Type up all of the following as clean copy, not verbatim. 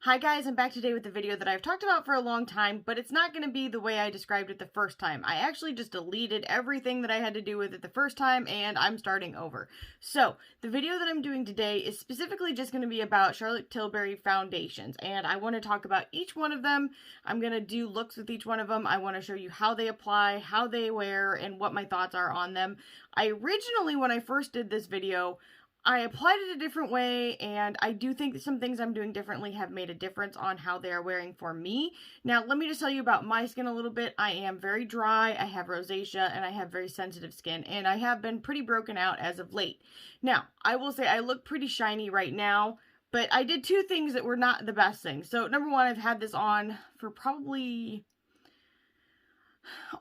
Hi guys, I'm back today with a video that I've talked about for a long time, but it's not going to be the way I described it the first time. I actually just deleted everything that I had to do with it the first time, and I'm starting over. So, the video that I'm doing today is specifically just going to be about Charlotte Tilbury foundations, and I want to talk about each one of them. I'm going to do looks with each one of them. I want to show you how they apply, how they wear, and what my thoughts are on them. I originally, when I first did this video, I applied it a different way, and I do think that some things I'm doing differently have made a difference on how they are wearing for me. Now, let me just tell you about my skin a little bit. I am very dry, I have rosacea, and I have very sensitive skin, and I have been pretty broken out as of late. Now, I will say I look pretty shiny right now, but I did two things that were not the best things. So, number one, I've had this on for probably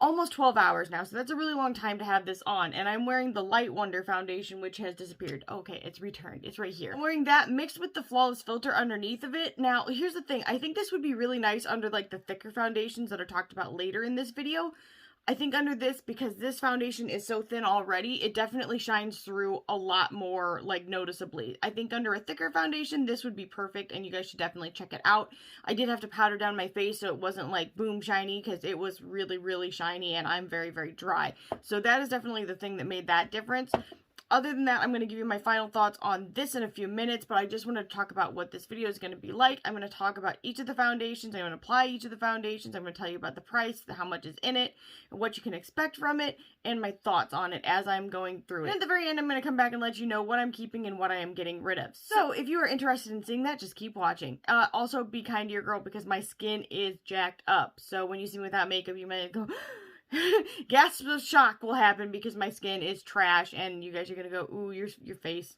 almost 12 hours now, so that's a really long time to have this on, and I'm wearing the Light Wonder foundation, which has disappeared. Okay, it's returned. It's right here. I'm wearing that mixed with the Flawless filter underneath of it. Now, here's the thing. I think this would be really nice under, like, the thicker foundations that are talked about later in this video. I think under this, because this foundation is so thin already, it definitely shines through a lot more, like, noticeably. I think under a thicker foundation, this would be perfect, and you guys should definitely check it out. I did have to powder down my face so it wasn't, like, boom shiny, because it was really, really shiny, and I'm very, very dry. So that is definitely the thing that made that difference. Other than that, I'm going to give you my final thoughts on this in a few minutes, but I just want to talk about what this video is going to be like. I'm going to talk about each of the foundations. I'm going to apply each of the foundations. I'm going to tell you about the price, how much is in it, and what you can expect from it, and my thoughts on it as I'm going through it. And at the very end, I'm going to come back and let you know what I'm keeping and what I am getting rid of. So if you are interested in seeing that, just keep watching. Also, be kind to your girl because my skin is jacked up. So when you see me without makeup, you might go... gasps of shock will happen because my skin is trash, and you guys are gonna go, ooh, your face,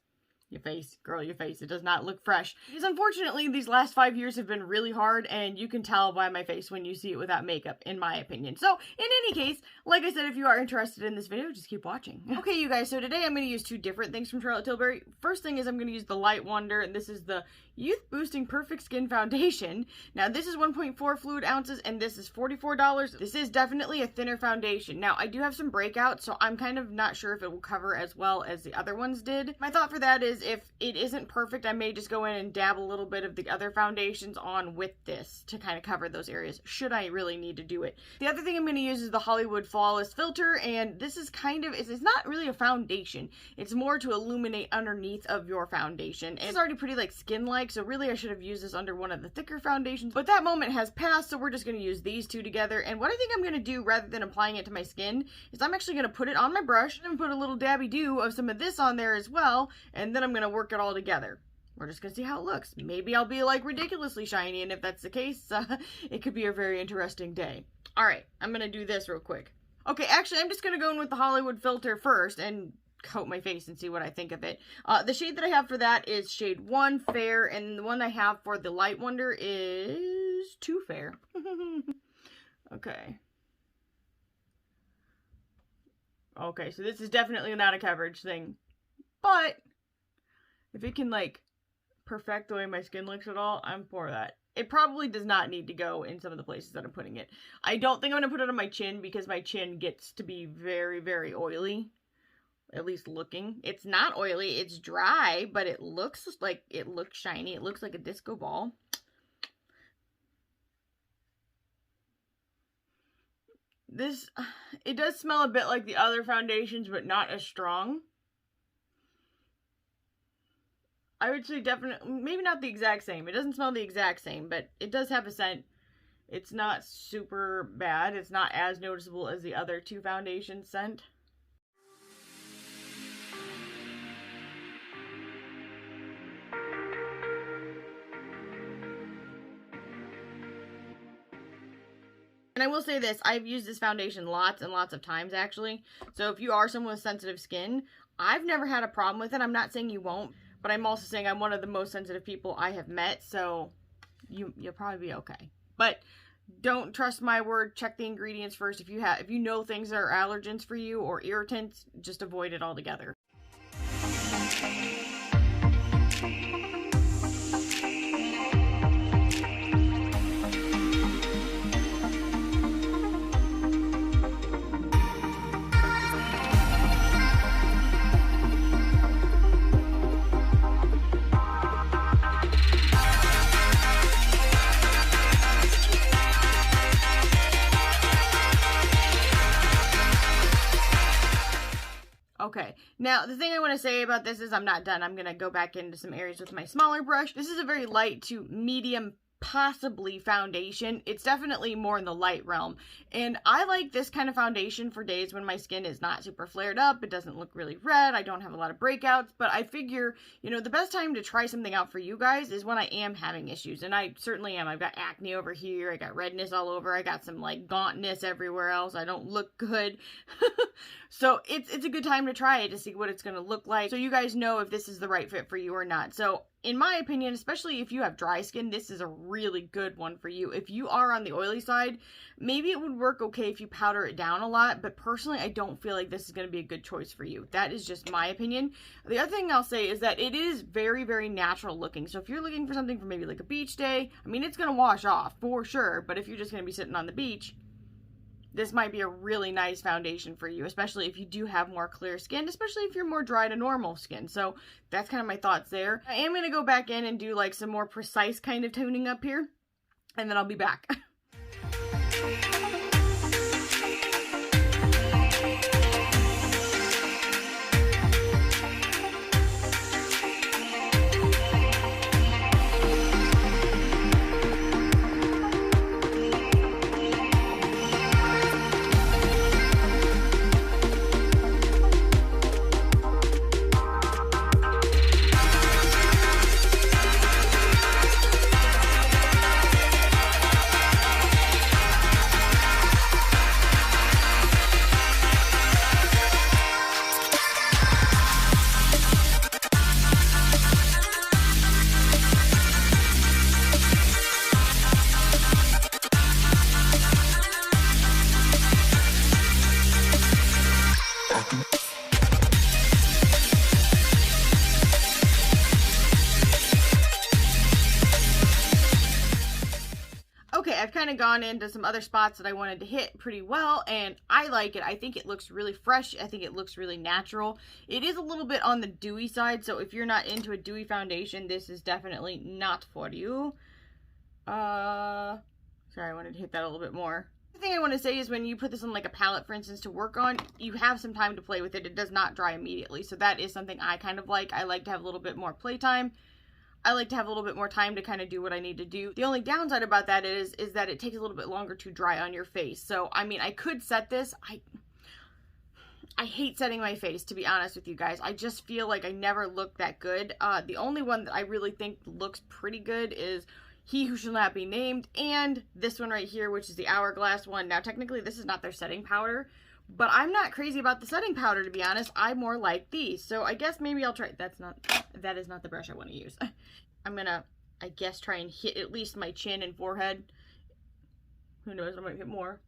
girl, your face, it does not look fresh. Because unfortunately, these last 5 years have been really hard, and you can tell by my face when you see it without makeup, in my opinion. So, in any case, like I said, if you are interested in this video, just keep watching. Okay, you guys, so today I'm going to use two different things from Charlotte Tilbury. First thing is I'm going to use the Light Wonder, and this is the Youth Boosting Perfect Skin Foundation. Now, this is 1.4 fluid ounces, and this is $44. This is definitely a thinner foundation. Now, I do have some breakouts, so I'm kind of not sure if it will cover as well as the other ones did. My thought for that is if it isn't perfect, I may just go in and dab a little bit of the other foundations on with this to kind of cover those areas, should I really need to do it. The other thing I'm going to use is the Hollywood Flawless filter, and this is kind of, it's not really a foundation. It's more to illuminate underneath of your foundation. And it's already pretty, like, skin-like, so really I should have used this under one of the thicker foundations, but that moment has passed, so we're just going to use these two together. And what I think I'm going to do, rather than applying it to my skin, is I'm actually going to put it on my brush and put a little dabby-doo of some of this on there as well, and then I'm going to work it all together. We're just gonna see how it looks. Maybe I'll be, like, ridiculously shiny, and if that's the case, it could be a very interesting day. Alright, I'm gonna do this real quick. Okay, actually, I'm just gonna go in with the Hollywood filter first and coat my face and see what I think of it. The shade that I have for that is shade 1, Fair, and the one I have for the Light Wonder is 2, Fair. Okay. Okay, so this is definitely not a coverage thing, but if it can, like, perfect the way my skin looks at all, I'm for that. It probably does not need to go in some of the places that I'm putting it. I don't think I'm going to put it on my chin because my chin gets to be very, very oily. At least looking. It's not oily, it's dry, but it looks like, it looks shiny. It looks like a disco ball. This, it does smell a bit like the other foundations, but not as strong. I would say definitely, maybe not the exact same. It doesn't smell the exact same, but it does have a scent. It's not super bad. It's not as noticeable as the other two foundations scent. And I will say this, I've used this foundation lots and lots of times, actually. So if you are someone with sensitive skin, I've never had a problem with it. I'm not saying you won't. But I'm also saying I'm one of the most sensitive people I have met, so you'll probably be okay. But don't trust my word. Check the ingredients first. If you know things are allergens for you or irritants, just avoid it altogether. Okay, now the thing I want to say about this is I'm not done. I'm going to go back into some areas with my smaller brush. This is a very light to medium, possibly foundation. It's definitely more in the light realm, and I like this kind of foundation for days when my skin is not super flared up, it doesn't look really red, I don't have a lot of breakouts. But I figure, you know, the best time to try something out for you guys is when I am having issues, and I certainly am. I've got acne over here, I got redness all over, I got some like gauntness everywhere else, I don't look good. So it's a good time to try it to see what it's going to look like, so you guys know if this is the right fit for you or not. So in my opinion, especially if you have dry skin, this is a really good one for you. If you are on the oily side, maybe it would work okay if you powder it down a lot, but personally, I don't feel like this is going to be a good choice for you. That is just my opinion. The other thing I'll say is that it is very, very natural looking. So if you're looking for something for maybe like a beach day, I mean, it's going to wash off for sure, but if you're just going to be sitting on the beach, this might be a really nice foundation for you, especially if you do have more clear skin, especially if you're more dry to normal skin. So that's kind of my thoughts there. I am going to go back in and do like some more precise kind of toning up here, and then I'll be back. Okay, I've kind of gone into some other spots that I wanted to hit pretty well, and I like it. I think it looks really fresh. I think it looks really natural. It is a little bit on the dewy side, so if you're not into a dewy foundation, this is definitely not for you. Sorry, I wanted to hit that a little bit more. The thing I want to say is when you put this on like a palette, for instance, to work on, you have some time to play with it. It does not dry immediately, so that is something I kind of like. I like to have a little bit more playtime. I like to have a little bit more time to kind of do what I need to do. The only downside about that is that it takes a little bit longer to dry on your face. So, I mean, I could set this. I hate setting my face, to be honest with you guys. I just feel like I never look that good. The only one that I really think looks pretty good is He Who Shall Not Be Named, and this one right here, which is the Hourglass one. Now, technically, this is not their setting powder, but I'm not crazy about the setting powder, to be honest. I more like these. So I guess maybe I'll try. That is not the brush I want to use. I'm gonna, I guess, try and hit at least my chin and forehead. Who knows, I might hit more.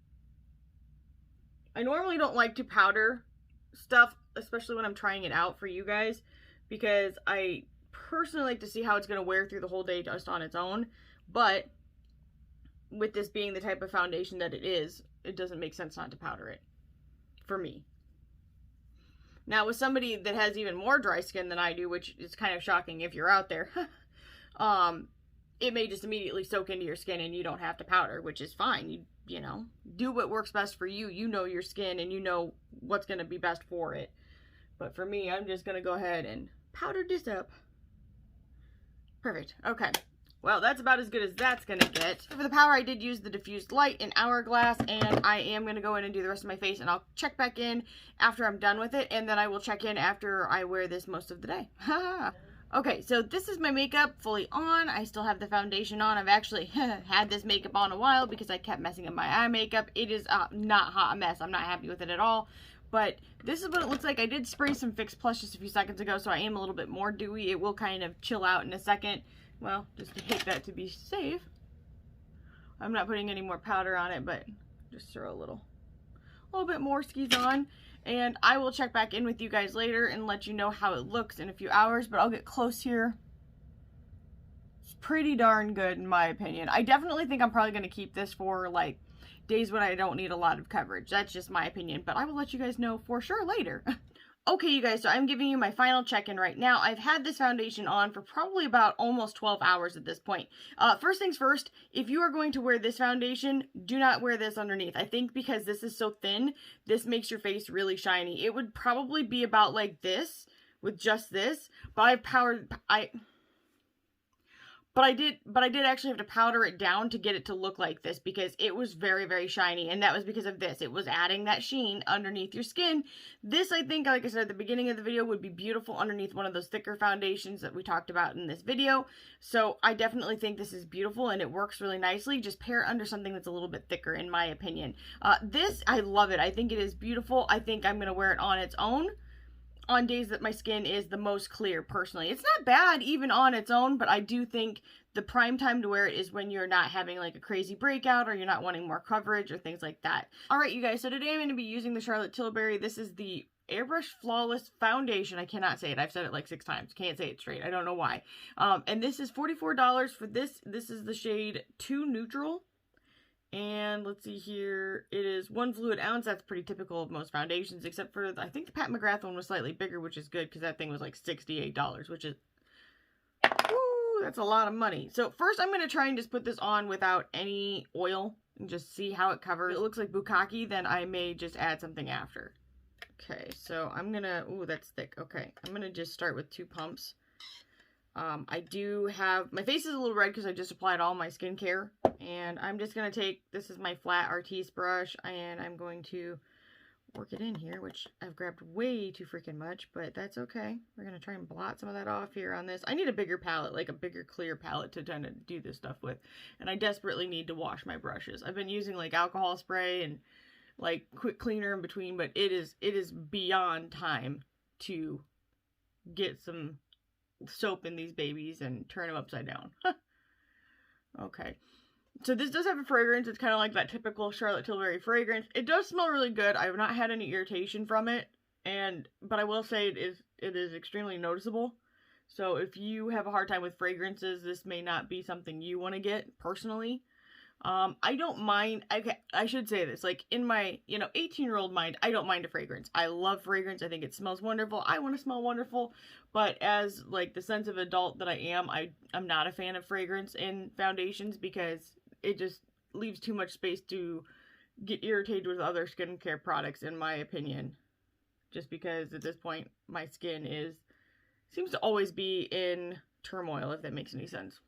I normally don't like to powder stuff, especially when I'm trying it out for you guys, because I personally like to see how it's gonna wear through the whole day just on its own. But with this being the type of foundation that it is, it doesn't make sense not to powder it. For me. Now, with somebody that has even more dry skin than I do, which is kind of shocking if you're out there, it may just immediately soak into your skin and you don't have to powder, which is fine. You know, do what works best for you. You know your skin and you know what's going to be best for it. But for me, I'm just going to go ahead and powder this up. Perfect. Okay. Well, that's about as good as that's going to get. For the power, I did use the diffused light in Hourglass, and I am going to go in and do the rest of my face, and I'll check back in after I'm done with it, and then I will check in after I wear this most of the day. Okay, so this is my makeup fully on. I still have the foundation on. I've actually had this makeup on a while because I kept messing up my eye makeup. It is not hot a mess. I'm not happy with it at all. But this is what it looks like. I did spray some Fix Plus just a few seconds ago, so I am a little bit more dewy. It will kind of chill out in a second. Well, just to hit that to be safe. I'm not putting any more powder on it, but just throw a little bit more skis on. And I will check back in with you guys later and let you know how it looks in a few hours, but I'll get close here. It's pretty darn good in my opinion. I definitely think I'm probably going to keep this for like days when I don't need a lot of coverage. That's just my opinion, but I will let you guys know for sure later. Okay, you guys, so I'm giving you my final check-in right now. I've had this foundation on for probably about almost 12 hours at this point. First things first, if you are going to wear this foundation, do not wear this underneath. I think because this is so thin, this makes your face really shiny. It would probably be about like this, with just this, but I did actually have to powder it down to get it to look like this because it was very, very shiny, and that was because of this. It was adding that sheen underneath your skin. This, I think, like I said at the beginning of the video, would be beautiful underneath one of those thicker foundations that we talked about in this video. So I definitely think this is beautiful, and it works really nicely. Just pair it under something that's a little bit thicker, in my opinion. This, I love it. I think it is beautiful. I think I'm going to wear it on its own on days that my skin is the most clear, personally. It's not bad even on its own, but I do think the prime time to wear it is when you're not having like a crazy breakout or you're not wanting more coverage or things like that. Alright, you guys, so today I'm going to be using the Charlotte Tilbury. This is the Airbrush Flawless Foundation. I cannot say it. I've said it like 6 times. Can't say it straight. I don't know why. And this is $44 for this. This is the shade 2 Neutral. And let's see here, it is 1 fluid ounce. That's pretty typical of most foundations, except for, I think the Pat McGrath one was slightly bigger, which is good, because that thing was like $68, which is, woo, that's a lot of money. So first I'm going to try and just put this on without any oil, and just see how it covers. If it looks like bukkake, then I may just add something after. Okay, so I'm going to, ooh, that's thick. Okay, I'm going to just start with 2 pumps. I do have, my face is a little red because I just applied all my skincare, and I'm just going to take, this is my flat Artis brush, and I'm going to work it in here, which I've grabbed way too freaking much, but that's okay. We're going to try and blot some of that off here on this. I need a bigger palette, like a bigger clear palette to kind of do this stuff with, and I desperately need to wash my brushes. I've been using like alcohol spray and like quick cleaner in between, but it is beyond time to get some soap in these babies and turn them upside down. Okay, so this does have a fragrance. It's kind of like that typical Charlotte Tilbury fragrance. It does smell really good. I have not had any irritation from it, but I will say it is extremely noticeable. So if you have a hard time with fragrances, this may not be something you want to get personally. I don't mind, I should say this, like, in my, 18-year-old mind, I don't mind a fragrance. I love fragrance. I think it smells wonderful. I want to smell wonderful, but as, like, the sensitive adult that I am, I'm not a fan of fragrance in foundations because it just leaves too much space to get irritated with other skincare products, in my opinion. Just because, at this point, my skin seems to always be in turmoil, if that makes any sense.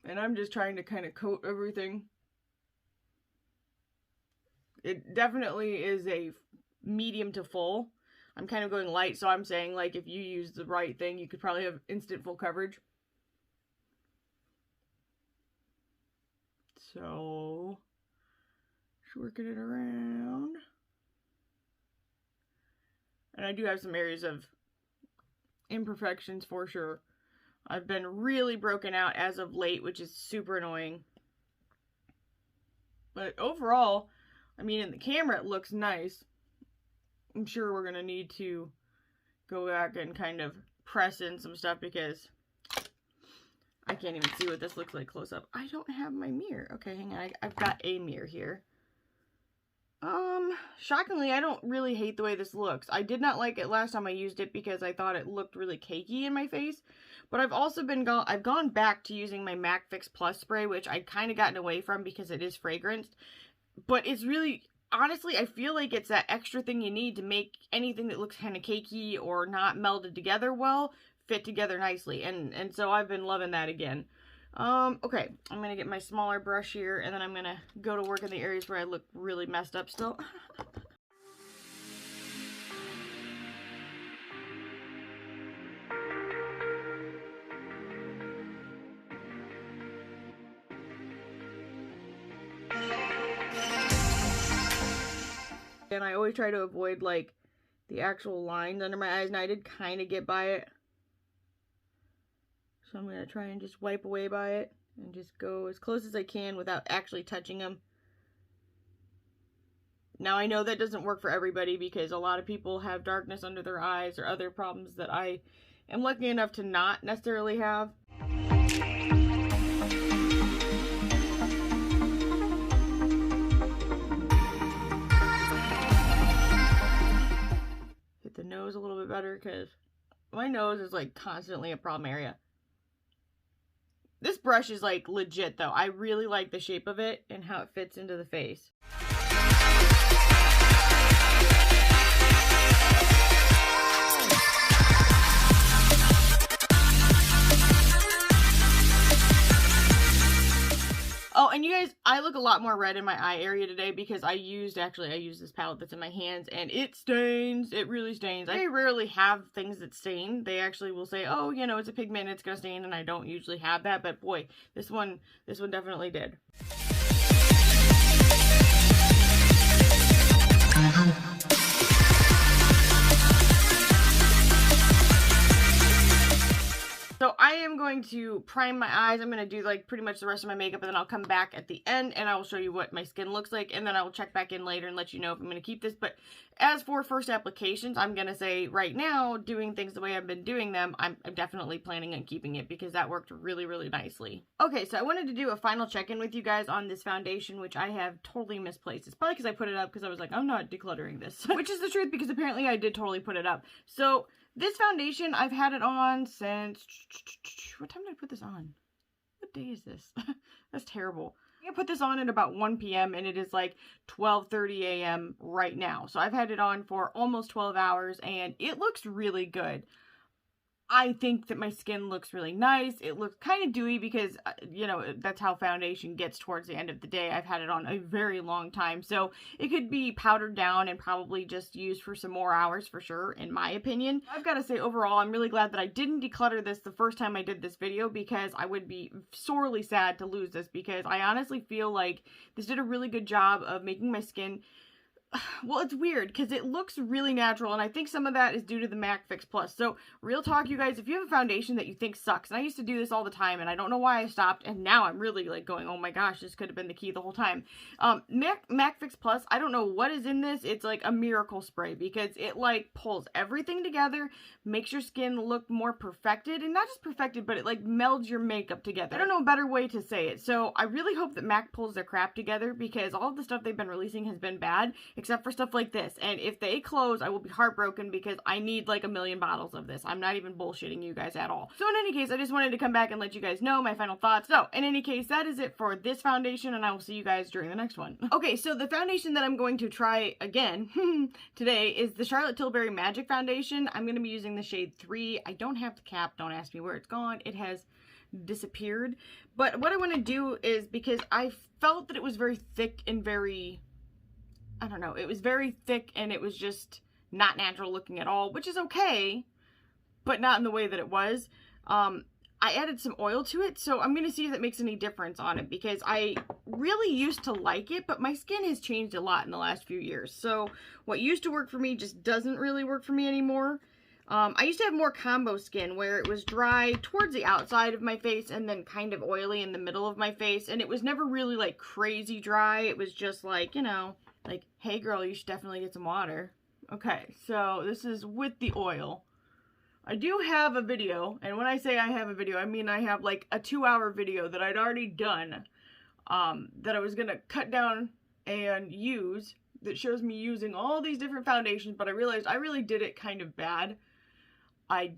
And I'm just trying to kind of coat everything. It definitely is a medium to full. I'm kind of going light, so I'm saying, like, if you use the right thing, you could probably have instant full coverage. So, just working it around. And I do have some areas of imperfections for sure. I've been really broken out as of late, which is super annoying. But overall, I mean, in the camera it looks nice. I'm sure we're going to need to go back and kind of press in some stuff because I can't even see what this looks like close up. I don't have my mirror. Okay, hang on. I've got a mirror here. Shockingly, I don't really hate the way this looks. I did not like it last time I used it because I thought it looked really cakey in my face. But I've also I've gone back to using my MAC Fix Plus spray, which I'd kind of gotten away from because it is fragranced. But it's really, honestly, I feel like it's that extra thing you need to make anything that looks kind of cakey or not melded together well fit together nicely. And so I've been loving that again. Okay, I'm going to get my smaller brush here, and then I'm going to go to work in the areas where I look really messed up still. And I always try to avoid, like, the actual lines under my eyes, and I did kind of get by it. So I'm going to try and just wipe away by it and just go as close as I can without actually touching them. Now I know that doesn't work for everybody because a lot of people have darkness under their eyes or other problems that I am lucky enough to not necessarily have. the nose a little bit better because my nose is like constantly a problem area. This brush is like legit though. I really like the shape of it and how it fits into the face. Oh, and you guys, I look a lot more red in my eye area today because I used this palette that's in my hands and it stains. It really stains. I rarely have things that stain. They actually will say, oh, you know, it's a pigment, it's gonna stain, and I don't usually have that, but boy, this one definitely did. So I am going to prime my eyes. I'm going to do like pretty much the rest of my makeup, and then I'll come back at the end and I will show you what my skin looks like, and then I will check back in later and let you know if I'm going to keep this. But as for first applications, I'm going to say right now, doing things the way I've been doing them, I'm definitely planning on keeping it because that worked really, really nicely. Okay, so I wanted to do a final check-in with you guys on this foundation, which I have totally misplaced. It's probably because I put it up because I was like, I'm not decluttering this, which is the truth because apparently I did totally put it up. So this foundation, I've had it on since, what time did I put this on? What day is this? That's terrible. I put this on at about 1 p.m. and it is like 12:30 a.m. right now. So I've had it on for almost 12 hours and it looks really good. I think that my skin looks really nice. It looks kind of dewy because, you know, that's how foundation gets towards the end of the day. I've had it on a very long time. So it could be powdered down and probably just used for some more hours for sure, in my opinion. I've got to say, overall, I'm really glad that I didn't declutter this the first time I did this video because I would be sorely sad to lose this because I honestly feel like this did a really good job of making my skin... Well, it's weird because it looks really natural, and I think some of that is due to the MAC Fix Plus. So, real talk, you guys, if you have a foundation that you think sucks, and I used to do this all the time, and I don't know why I stopped, and now I'm really, like, going, oh my gosh, this could have been the key the whole time. MAC Fix Plus, I don't know what is in this. It's like a miracle spray because it, like, pulls everything together, makes your skin look more perfected, and not just perfected, but it, like, melds your makeup together. I don't know a better way to say it. So, I really hope that MAC pulls their crap together because all of the stuff they've been releasing has been bad, except for stuff like this. And if they close, I will be heartbroken because I need like 1 million bottles of this. I'm not even bullshitting you guys at all. So in any case, I just wanted to come back and let you guys know my final thoughts. So in any case, that is it for this foundation, and I will see you guys during the next one. Okay, so the foundation that I'm going to try again today is the Charlotte Tilbury Magic Foundation. I'm going to be using the shade 3. I don't have the cap. Don't ask me where it's gone. It has disappeared. But what I want to do is, because I felt that it was very thick and very... I don't know, it was very thick and it was just not natural looking at all, which is okay, but not in the way that it was. I added some oil to it, so I'm going to see if that makes any difference on it, because I really used to like it, but my skin has changed a lot in the last few years. So what used to work for me just doesn't really work for me anymore. I used to have more combo skin where it was dry towards the outside of my face and then kind of oily in the middle of my face, and it was never really like crazy dry. It was just like, you know, like, hey girl, you should definitely get some water. Okay, so this is with the oil. I do have a video, and when I say I have a video, I mean I have like a 2-hour video that I'd already done, that I was gonna cut down and use, that shows me using all these different foundations, but I realized I really did it kind of bad. I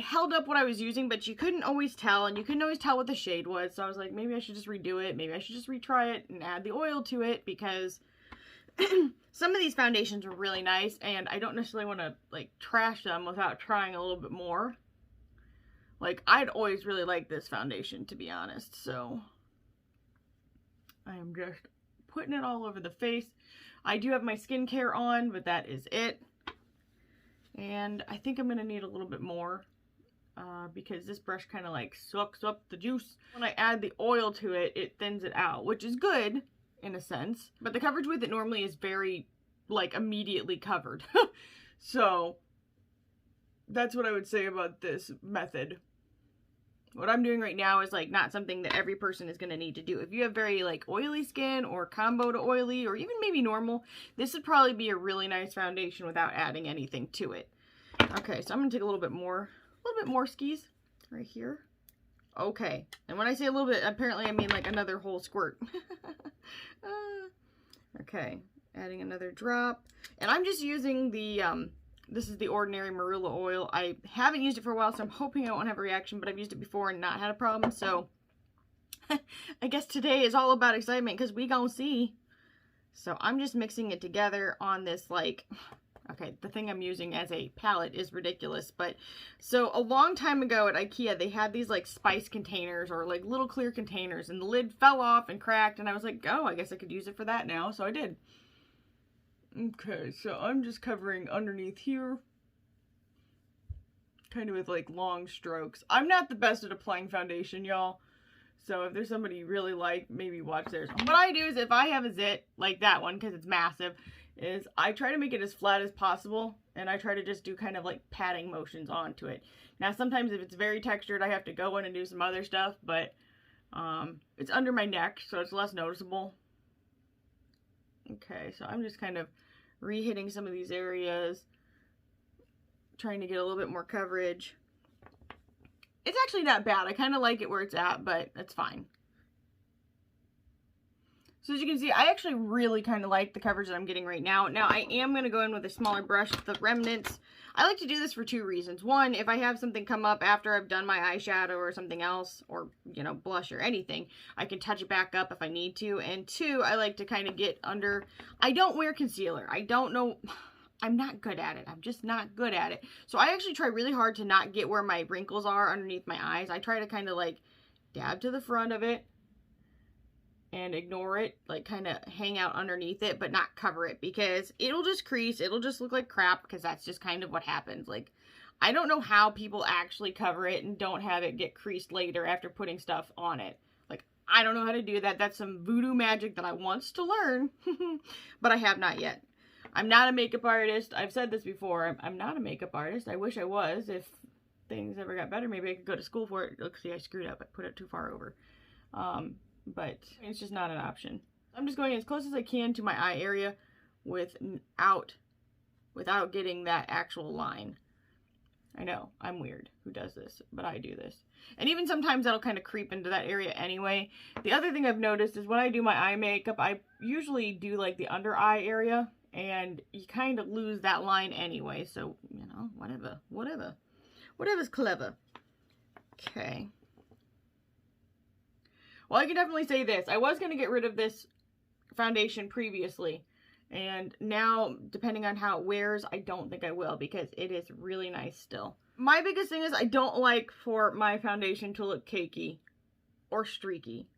held up what I was using, but you couldn't always tell, and you couldn't always tell what the shade was, so I was like, maybe I should just redo it, maybe I should just retry it and add the oil to it, because some of these foundations were really nice, and I don't necessarily want to, like, trash them without trying a little bit more. Like, I'd always really liked this foundation, to be honest, so I am just putting it all over the face. I do have my skincare on, but that is it. And I think I'm going to need a little bit more, because this brush kind of, like, sucks up the juice. When I add the oil to it, it thins it out, which is good, in a sense, but the coverage with it normally is very, like, immediately covered. So that's what I would say about this method. What I'm doing right now is, like, not something that every person is going to need to do. If you have very, like, oily skin or combo to oily or even maybe normal, this would probably be a really nice foundation without adding anything to it. Okay, so I'm going to take a little bit more skis right here. Okay, and when I say a little bit, apparently I mean like another whole squirt. Okay, adding another drop. And I'm just using the This is the ordinary marula oil. I haven't used it for a while, so I'm hoping I won't have a reaction, but I've used it before and not had a problem, so I guess today is all about excitement because we gonna see. So I'm just mixing it together on this, like, okay, the thing I'm using as a palette is ridiculous, but so a long time ago at IKEA, they had these like spice containers or like little clear containers, and the lid fell off and cracked, and I was like, oh, I guess I could use it for that now, so I did. Okay, so I'm just covering underneath here, kind of with like long strokes. I'm not the best at applying foundation, y'all. So if there's somebody you really like, maybe watch theirs. What I do is if I have a zit, like that one, because it's massive, is I try to make it as flat as possible, and I try to just do kind of like patting motions onto it. Now sometimes if it's very textured, I have to go in and do some other stuff, but it's under my neck, so it's less noticeable. Okay, so I'm just kind of re-hitting some of these areas, trying to get a little bit more coverage. It's actually not bad. I kind of like it where it's at, but it's fine. So as you can see, I actually really kind of like the coverage that I'm getting right now. Now, I am going to go in with a smaller brush, the remnants. I like to do this for two reasons. One, if I have something come up after I've done my eyeshadow or something else, or, you know, blush or anything, I can touch it back up if I need to. And two, I like to kind of get under. I don't wear concealer. I don't know. I'm not good at it. I'm just not good at it. So I actually try really hard to not get where my wrinkles are underneath my eyes. I try to kind of like dab to the front of it and ignore it, like kind of hang out underneath it, but not cover it, because it'll just crease. It'll just look like crap, because that's just kind of what happens. Like, I don't know how people actually cover it and don't have it get creased later after putting stuff on it. Like, I don't know how to do that. That's some voodoo magic that I wants to learn, but I have not yet. I'm not a makeup artist. I've said this before. I'm not a makeup artist. I wish I was. If things ever got better, maybe I could go to school for it. Look, see, I screwed up. I put it too far over. But it's just not an option. I'm just going as close as I can to my eye area without getting that actual line. I know, I'm weird who does this, but I do this. And even sometimes that'll kind of creep into that area anyway. The other thing I've noticed is when I do my eye makeup, I usually do like the under eye area, and you kind of lose that line anyway. So, you know, whatever's clever. Okay. Well, I can definitely say this. I was going to get rid of this foundation previously, and now, depending on how it wears, I don't think I will, because it is really nice still. My biggest thing is I don't like for my foundation to look cakey or streaky.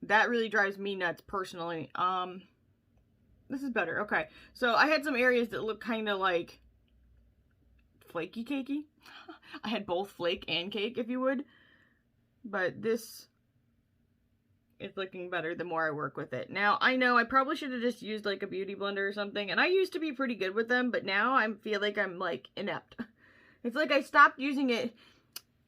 That really drives me nuts personally. This is better. Okay. So I had some areas that look kind of like flaky cakey. I had both flake and cake, if you would. But this is looking better the more I work with it. Now, I know I probably should have just used like a beauty blender or something. And I used to be pretty good with them, but now I feel like I'm like inept. It's like I stopped using it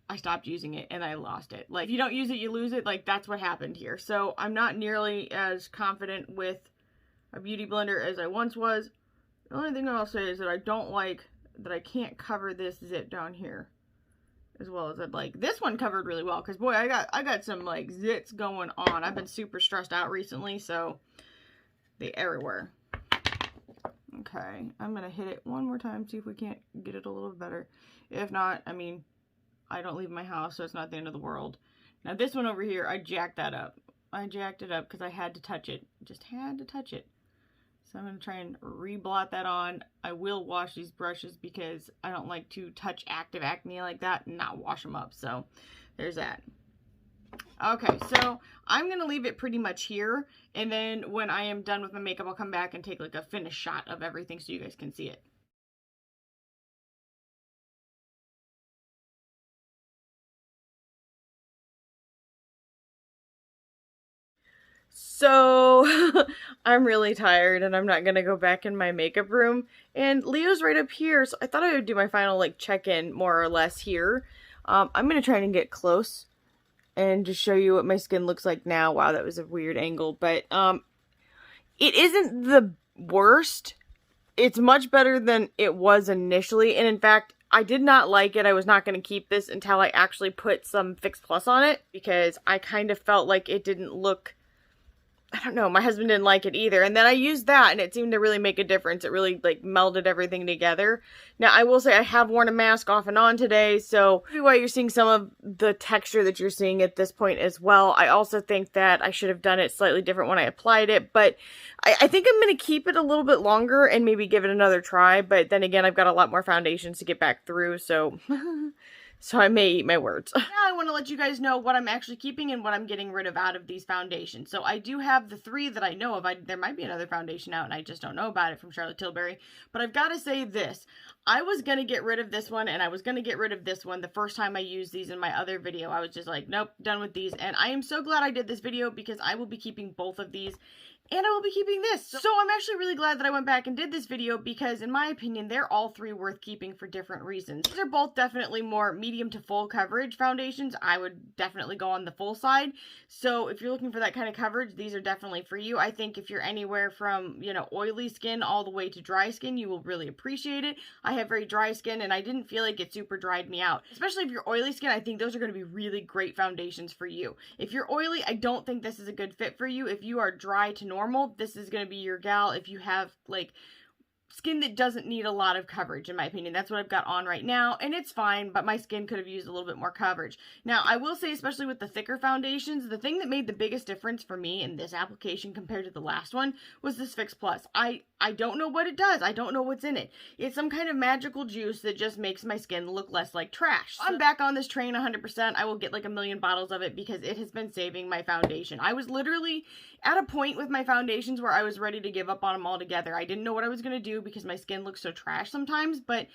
and I lost it. Like, if you don't use it, you lose it. Like, that's what happened here. So I'm not nearly as confident with a beauty blender as I once was. The only thing I'll say is that I don't like that I can't cover this zit down here as well as I'd like. This one covered really well, because boy, I got some like zits going on. I've been super stressed out recently, so they everywhere. Okay, I'm gonna hit it one more time, see if we can't get it a little better. If not, I mean, I don't leave my house, so it's not the end of the world. Now this one over here, I jacked that up. I jacked it up because I had to touch it. Just had to touch it. So I'm going to try and re-blot that on. I will wash these brushes because I don't like to touch active acne like that and not wash them up. So there's that. Okay, so I'm going to leave it pretty much here. And then when I am done with my makeup, I'll come back and take like a finished shot of everything so you guys can see it. So I'm really tired and I'm not gonna go back in my makeup room, and Leo's right up here, so I thought I would do my final like check-in more or less here. I'm gonna try and get close and just show you what my skin looks like now. Wow, that was a weird angle, but it isn't the worst. It's much better than it was initially, and in fact, I did not like it. I was not going to keep this until I actually put some Fix Plus on it, because I kind of felt like it didn't look I don't know, my husband didn't like it either. And then I used that and it seemed to really make a difference. It really like melded everything together. Now I will say I have worn a mask off and on today, so maybe why you're seeing some of the texture that you're seeing at this point as well. I also think that I should have done it slightly different when I applied it, but I think I'm going to keep it a little bit longer and maybe give it another try. But then again, I've got a lot more foundations to get back through, so... So I may eat my words. Now I want to let you guys know what I'm actually keeping and what I'm getting rid of out of these foundations. So I do have the 3 that I know of. There might be another foundation out and I just don't know about it from Charlotte Tilbury. But I've got to say this. I was going to get rid of this one and I was going to get rid of this one the first time I used these in my other video. I was just like, nope, done with these. And I am so glad I did this video because I will be keeping both of these. And I will be keeping this. So I'm actually really glad that I went back and did this video because in my opinion, they're all 3 worth keeping for different reasons. These are both definitely more medium to full coverage foundations. I would definitely go on the full side. So if you're looking for that kind of coverage, these are definitely for you. I think if you're anywhere from, you know, oily skin all the way to dry skin, you will really appreciate it. I have very dry skin and I didn't feel like it super dried me out. Especially if you're oily skin, I think those are going to be really great foundations for you. If you're oily, I don't think this is a good fit for you. If you are dry to normal, this is going to be your gal. If you have like skin that doesn't need a lot of coverage, in my opinion. That's what I've got on right now, and it's fine, but my skin could have used a little bit more coverage. Now, I will say, especially with the thicker foundations, the thing that made the biggest difference for me in this application compared to the last one was this Fix Plus. I don't know what it does. I don't know what's in it. It's some kind of magical juice that just makes my skin look less like trash. So I'm back on this train 100%. I will get like a million bottles of it because it has been saving my foundation. I was literally at a point with my foundations where I was ready to give up on them altogether. I didn't know what I was going to do because my skin looks so trash sometimes, but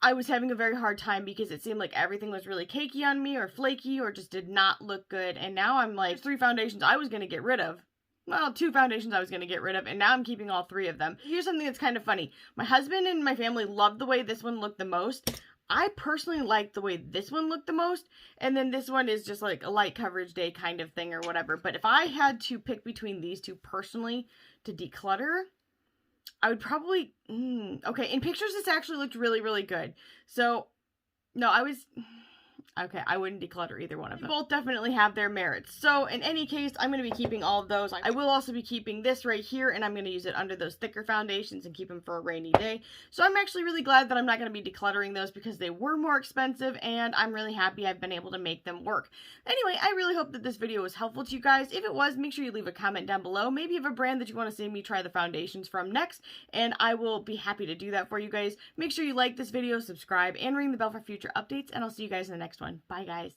I was having a very hard time because it seemed like everything was really cakey on me or flaky or just did not look good. And now I'm like, 3 foundations I was going to get rid of. Well, 2 foundations I was going to get rid of, and now I'm keeping all 3 of them. Here's something that's kind of funny. My husband and my family loved the way this one looked the most. I personally like the way this one looked the most, and then this one is just like a light coverage day kind of thing or whatever. But if I had to pick between these 2 personally to declutter, I would probably, okay, in pictures this actually looked really, really good. So, no, okay, I wouldn't declutter either one of them. They both definitely have their merits. So in any case, I'm going to be keeping all of those. I will also be keeping this right here, and I'm going to use it under those thicker foundations and keep them for a rainy day. So I'm actually really glad that I'm not going to be decluttering those because they were more expensive, and I'm really happy I've been able to make them work. Anyway, I really hope that this video was helpful to you guys. If it was, make sure you leave a comment down below. Maybe you have a brand that you want to see me try the foundations from next, and I will be happy to do that for you guys. Make sure you like this video, subscribe, and ring the bell for future updates, and I'll see you guys in the next one. Bye, guys.